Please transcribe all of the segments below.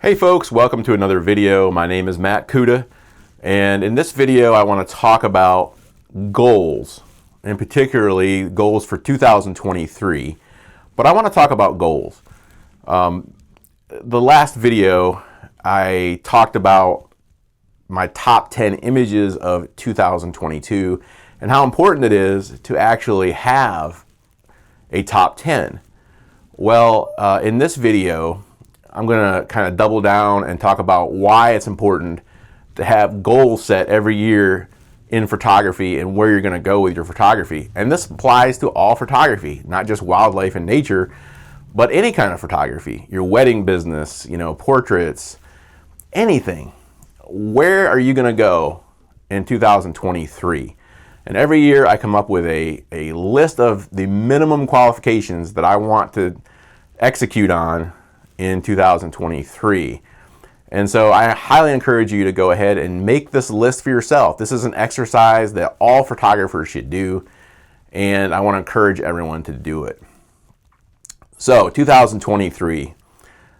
Hey folks, welcome to another video. My name is Matt Cuda, and in this video I want to talk about goals, and particularly goals for 2023. But I want to talk about goals. The last video I talked about my top 10 images of 2022 and how important it is to actually have a top 10. Well, in this video, I'm going to kind of double down and talk about why it's important to have goals set every year in photography and where you're going to go with your photography. And this applies to all photography, not just wildlife and nature, but any kind of photography. Your wedding business, portraits, anything. Where are you going to go in 2023? And every year I come up with a list of the minimum qualifications that I want to execute on in 2023. And so I highly encourage you to go ahead and make this list for yourself. This is an exercise that all photographers should do, and I want to encourage everyone to do it. So 2023,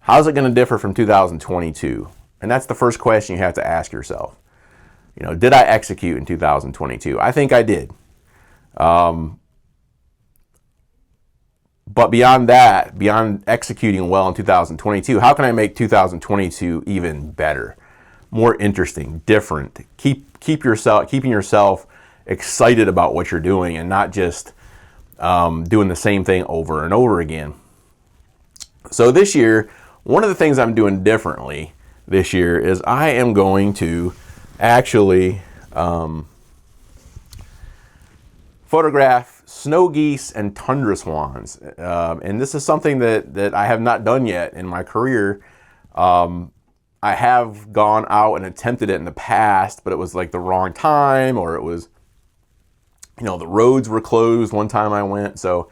how's it going to differ from 2022? And that's the first question you have to ask yourself. Did I execute in 2022? I think I did. But beyond that, beyond executing well in 2022, how can I make 2022 even better, more interesting, different? Keeping yourself excited about what you're doing and not just doing the same thing over and over again. So this year, one of the things I'm doing differently this year is I am going to actually photograph snow geese and tundra swans. And this is something that I have not done yet in my career. I have gone out and attempted it in the past, but it was like the wrong time, or it was, the roads were closed one time I went. So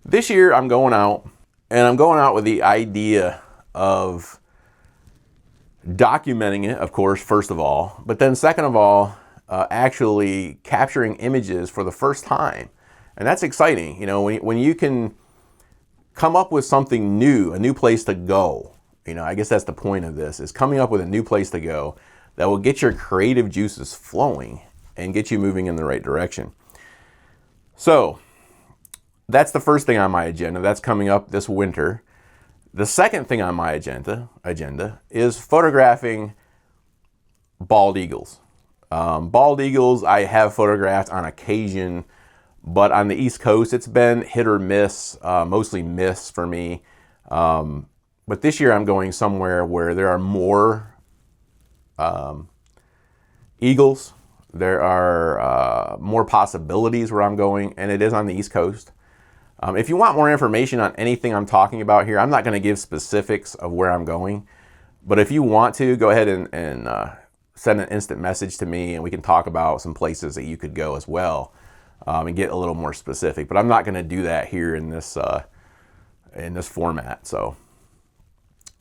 this year I'm going out, and I'm going out with the idea of documenting it, of course, first of all, but then second of all, actually capturing images for the first time. And that's exciting. When you can come up with something new, a new place to go, I guess that's the point of this, is coming up with a new place to go that will get your creative juices flowing and get you moving in the right direction. So that's the first thing on my agenda. That's coming up this winter. The second thing on my agenda is photographing bald eagles. Bald eagles I have photographed on occasion, but on the East Coast it's been hit or miss, mostly miss for me. But this year I'm going somewhere where there are more eagles. There are more possibilities where I'm going, and it is on the East Coast. If you want more information on anything I'm talking about here, I'm not going to give specifics of where I'm going, but if you want to, go ahead and send an instant message to me, and we can talk about some places that you could go as well, and get a little more specific. But I'm not going to do that here in this format. So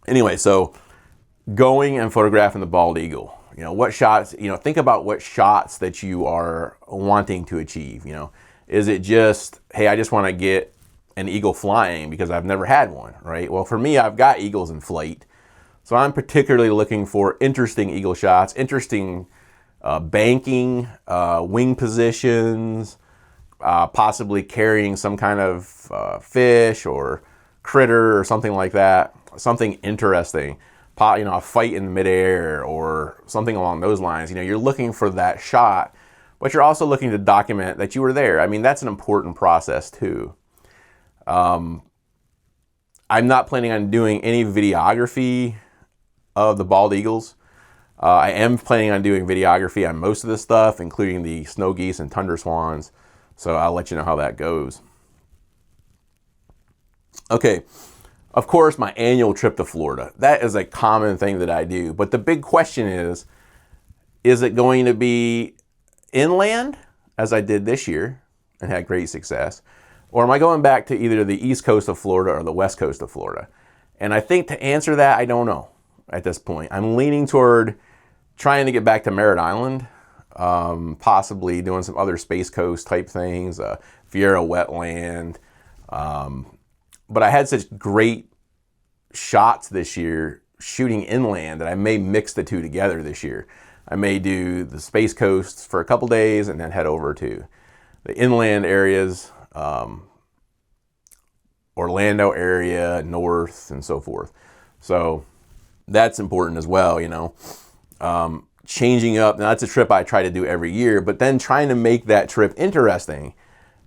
anyway, so going and photographing the bald eagle. What shots? Think about what shots that you are wanting to achieve. Is it just, hey, I just want to get an eagle flying because I've never had one, right? Well, for me, I've got eagles in flight. So I'm particularly looking for interesting eagle shots, interesting banking, wing positions, possibly carrying some kind of fish or critter or something like that, something interesting, a fight in midair or something along those lines. You're looking for that shot, but you're also looking to document that you were there. I mean, that's an important process too. I'm not planning on doing any videography of the bald eagles. I am planning on doing videography on most of this stuff, including the snow geese and tundra swans. So I'll let you know how that goes. Okay, of course, my annual trip to Florida. That is a common thing that I do. But the big question is it going to be inland, as I did this year and had great success? Or am I going back to either the east coast of Florida or the west coast of Florida? And I think to answer that, I don't know at this point. I'm leaning toward trying to get back to Merritt Island, possibly doing some other Space Coast type things, Fiera Wetland. But I had such great shots this year shooting inland that I may mix the two together this year. I may do the Space Coast for a couple days and then head over to the inland areas, Orlando area, north, and so forth. So that's important as well, you know. Changing up, now that's a trip I try to do every year, but then trying to make that trip interesting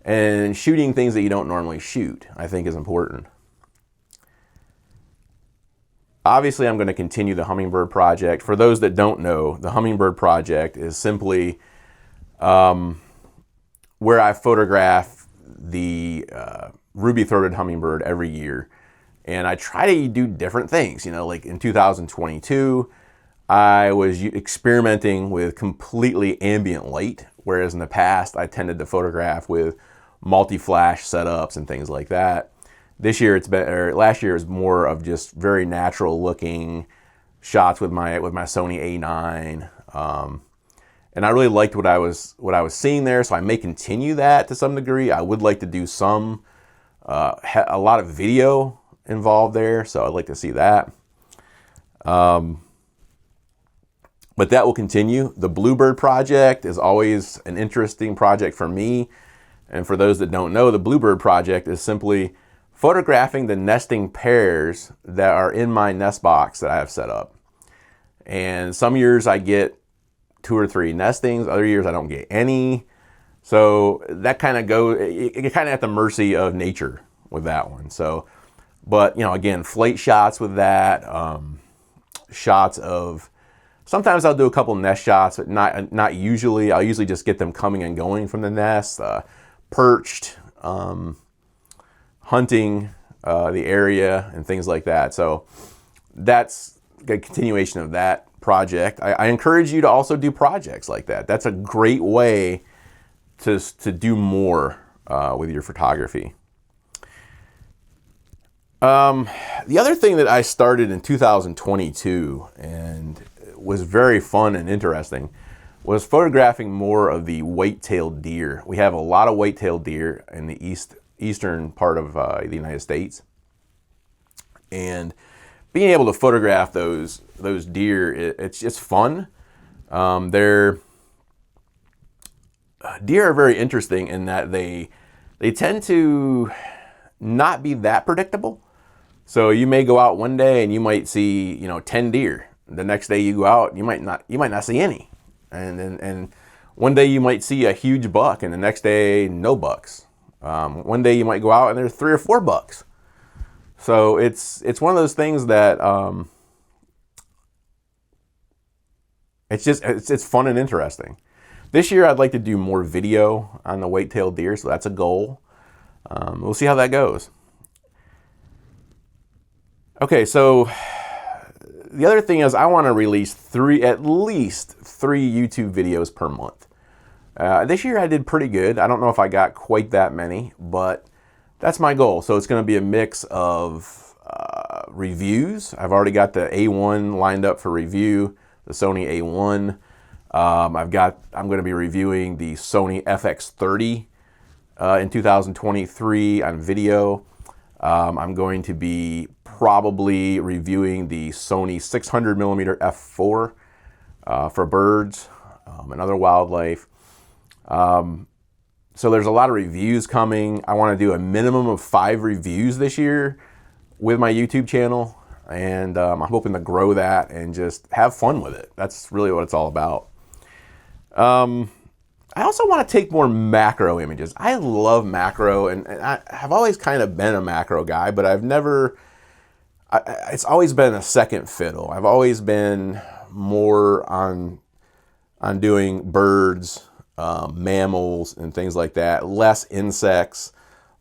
and shooting things that you don't normally shoot, I think is important. Obviously, I'm going to continue the Hummingbird Project. For those that don't know, the Hummingbird Project is simply where I photograph the ruby-throated hummingbird every year. And I try to do different things. You know, like in 2022, I was experimenting with completely ambient light, whereas in the past, I tended to photograph with multi-flash setups and things like that. This year it's been, or last year was more of just very natural looking shots with my Sony A9, and I really liked what I was seeing there. So I may continue that to some degree. I would like to do some a lot of video involved there, so I'd like to see that. But that will continue. The Bluebird Project is always an interesting project for me, and for those that don't know, the Bluebird Project is simply photographing the nesting pairs that are in my nest box that I have set up. And some years I get 2 or 3 nestings, other years I don't get any. So that kind of you're kind of at the mercy of nature with that one. So, but you know, again, flight shots with that, shots of, sometimes I'll do a couple nest shots, but not usually. I'll usually just get them coming and going from the nest, perched, hunting the area and things like that. So that's a continuation of that project. I encourage you to also do projects like that. That's a great way to do more with your photography. The other thing that I started in 2022 and was very fun and interesting was photographing more of the white-tailed deer. We have a lot of white-tailed deer in the eastern part of the United States, and being able to photograph those deer, it's just fun. Deer are very interesting in that they tend to not be that predictable. So you may go out one day and you might see 10 deer. The next day you go out, you might not see any, and one day you might see a huge buck, and the next day no bucks. One day you might go out and there's 3 or 4 bucks. So it's one of those things that it's fun and interesting. This year I'd like to do more video on the white-tailed deer, so that's a goal. We'll see how that goes. Okay, so the other thing is I want to release at least 3 YouTube videos per month. This year I did pretty good. I don't know if I got quite that many, but that's my goal. So it's going to be a mix of reviews. I've already got the A1 lined up for review, the Sony A1. I'm going to be reviewing the Sony FX30 in 2023 on video. I'm going to be probably reviewing the Sony 600mm f4 for birds and other wildlife. So there's a lot of reviews coming. I want to do a minimum of 5 reviews this year with my YouTube channel, and I'm hoping to grow that and just have fun with it. That's really what it's all about. I also want to take more macro images. I love macro, and I have always kind of been a macro guy, but it's always been a second fiddle. I've always been more on doing birds, mammals, and things like that. Less insects,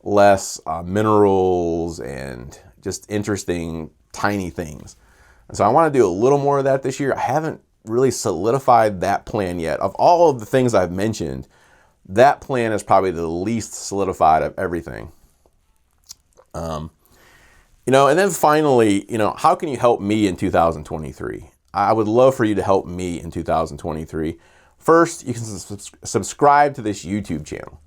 less minerals, and just interesting tiny things. And so I want to do a little more of that this year. I haven't really solidified that plan yet. Of all of the things I've mentioned, that plan is probably the least solidified of everything. And then finally, how can you help me in 2023? I would love for you to help me in 2023. First, you can subscribe to this YouTube channel.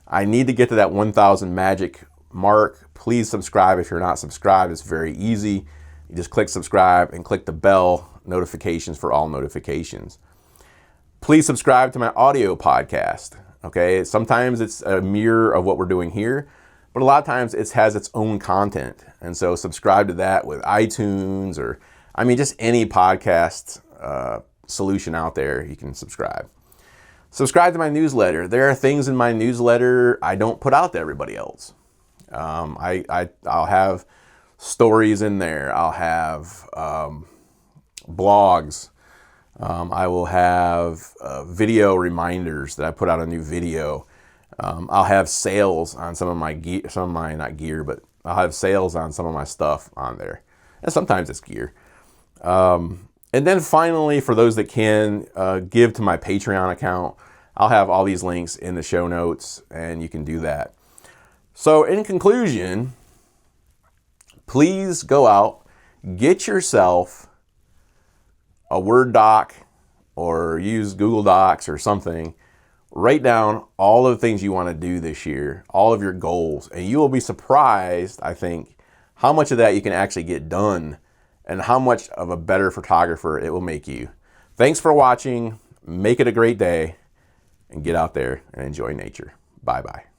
I need to get to that 1,000 magic mark. Please subscribe if you're not subscribed. It's very easy. You just click subscribe and click the bell notifications for all notifications. Please subscribe to my audio podcast. Okay, sometimes it's a mirror of what we're doing here, but a lot of times it has its own content. And so subscribe to that with iTunes or, I mean, just any podcast solution out there, you can subscribe. Subscribe to my newsletter. There are things in my newsletter I don't put out to everybody else. I'll have stories in there. I'll have blogs. I will have video reminders that I put out a new video. I'll have sales on some of my not gear, but I'll have sales on some of my stuff on there. And sometimes it's gear. And then finally, for those that can give to my Patreon account, I'll have all these links in the show notes and you can do that. So in conclusion, please go out, get yourself a Word doc or use Google Docs or something. Write down all of the things you want to do this year, all of your goals, and you will be surprised, I think, how much of that you can actually get done and how much of a better photographer it will make you. Thanks for watching. Make it a great day and get out there and enjoy nature. Bye-bye.